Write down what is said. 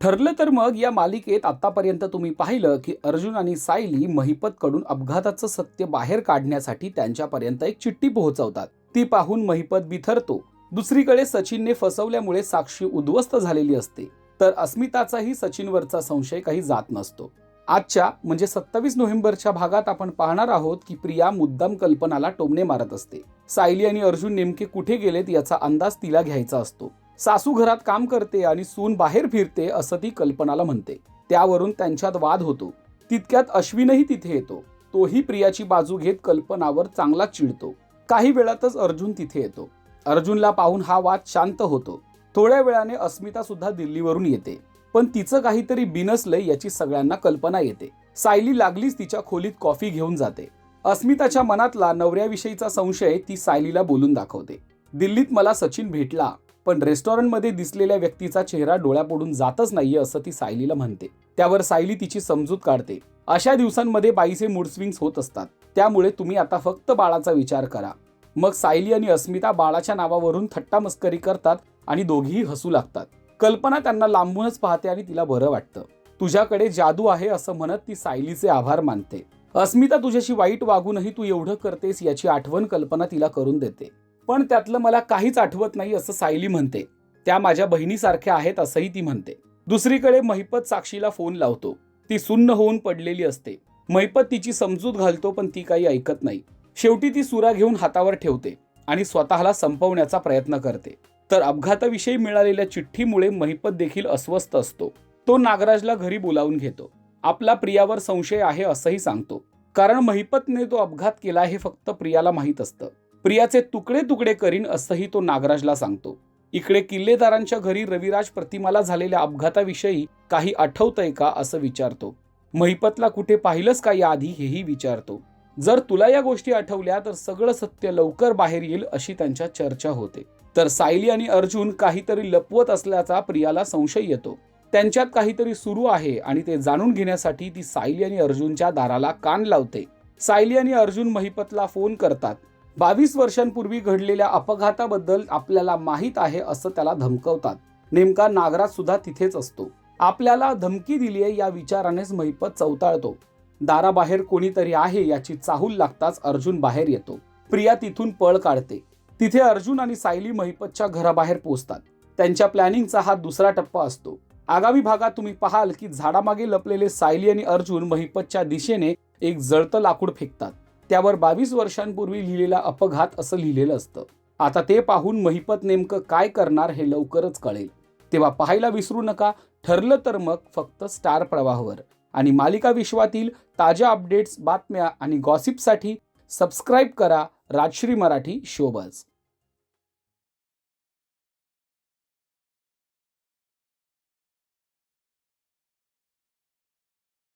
ठरलं तर मग या मालिकेत आतापर्यंत तुम्ही पाहिलं की अर्जुन आणि सायली महिपतकडून अपघाताचं सत्य बाहेर काढण्यासाठी त्यांच्यापर्यंत एक चिठ्ठी पोहोचवतात. ती पाहून महिपत बिथरतो. दुसरीकडे सचिनने फसवल्यामुळे साक्षी उद्ध्वस्त झालेली असते, तर अस्मिताचाही सचिनवरचा संशय काही जात नसतो. आजच्या म्हणजे 27 नोव्हेंबरच्या भागात आपण पाहणार आहोत की प्रिया मुद्दाम कल्पनाला टोमणे मारत असते. सायली आणि अर्जुन नेमके कुठे गेलेत याचा अंदाज तिला घ्यायचा असतो. सासू घरात काम करते आणि सून बाहेर फिरते असं ती कल्पनाला म्हणते. त्यावरून त्यांच्यात वाद होतो. तितक्यात अश्विनही तिथे येतो. तोही प्रियाची बाजू घेत कल्पनावर चांगलाच चिडतो. काही वेळातच अर्जुन तिथे येतो. अर्जुनला पाहून हा वाद शांत होतो. थोड्या वेळाने अस्मिता सुद्धा दिल्लीवरून येते, पण तिचं काहीतरी बिनसलंय याची सगळ्यांना कल्पना येते. सायली लागलीच तिच्या खोलीत कॉफी घेऊन जाते. अस्मिताच्या मनातला नवऱ्याविषयीचा संशय ती सायलीला बोलून दाखवते. दिल्लीत मला सचिन भेटला, पण रेस्टॉरंटमध्ये दिसलेल्या व्यक्तीचा चेहरा डोळ्यापुढून जातच नाहीये असं ती सायलीला म्हणते. त्यावर सायली तिची समजूत काढते. अशा दिवसांमध्ये बाईचे मूड स्विंग्स होत असतात, त्यामुळे तुम्ही आता फक्त बाळाचा विचार करा. मग सायली आणि अस्मिता बाळाच्या नावावरून थट्टा मस्करी करतात आणि दोघीही हसू लागतात. कल्पना त्यांना लांबूनच पाहते आणि तिला बरं वाटतं. तुझ्याकडे जादू आहे असं म्हणत ती सायलीचे आभार मानते. अस्मिता तुझ्याशी वाईट वागूनही तू एवढं करतेस याची आठवण कल्पना तिला करून देते. पण त्यातलं मला काहीच आठवत नाही असं सायली म्हणते. त्या माझ्या बहिणीसारख्या आहेत असंही ती म्हणते. दुसरीकडे महिपत साक्षीला फोन लावतो. ती सुन्न होऊन पडलेली असते. महिपत तिची समजूत घालतो, पण ती काही ऐकत नाही. शेवटी ती सुरा घेऊन हातावर ठेवते आणि स्वतःला संपवण्याचा प्रयत्न करते. तर अपघाताविषयी मिळालेल्या चिठ्ठीमुळे महिपत देखील अस्वस्थ असतो. तो नागराजला घरी बोलावून घेतो. आपला प्रियावर संशय आहे असंही सांगतो, कारण महिपतने तो अपघात केला हे फक्त प्रियाला माहीत असतं. प्रियाचे तुकडे तुकडे करीन असंही तो नागराजला सांगतो. इकडे किल्लेदारांच्या घरी रविराज प्रतिमाला झालेल्या अपघाताविषयी काही आठवतंय का असं विचारतो. महिपतला कुठे पाहिलंस का याआधी हेही विचारतो. जर तुला या गोष्टी आठवल्या तर सगळं सत्य लवकर बाहेर येईल अशी त्यांच्या चर्चा होते. तर सायली आणि अर्जुन काहीतरी लपवत असल्याचा प्रियाला संशय येतो. त्यांच्यात काहीतरी सुरू आहे आणि ते जाणून घेण्यासाठी ती सायली आणि अर्जुनच्या दाराला कान लावते. सायली आणि अर्जुन महिपतला फोन करतात. 22 वर्षांपूर्वी घडलेल्या अपघाताबद्दल आपल्याला माहीत आहे असं त्याला धमकवतात. नेमका नागराज सुद्धा तिथेच असतो. आपल्याला धमकी दिली आहे या विचारानेच महिपत चवताळतो. दाराबाहेर कोणीतरी आहे याची चाहूल लागताच अर्जुन बाहेर येतो. प्रिया तिथून पळ काढते. तिथे अर्जुन आणि सायली महिपतच्या घराबाहेर पोहोचतात. त्यांच्या प्लॅनिंगचा हा दुसरा टप्पा असतो. आगामी भागात तुम्ही पाहाल की झाडामागे लपलेले सायली आणि अर्जुन महिपतच्या दिशेने एक जळतं लाकूड फेकतात. त्यावर 22 वर्षांपूर्वी लिहिलेला अपघात असं लिहिलेलं असतं. आता ते पाहून महिपत नेमकं काय करणार हे लवकरच कळेल. तेव्हा पाहायला विसरू नका. ठरलं तर मग फक्त स्टार प्रवाहवर. आणि मालिका विश्वातील ताज्या अपडेट्स, बातम्या आणि गॉसिपसाठी सबस्क्राईब करा राजश्री मराठी शोबज.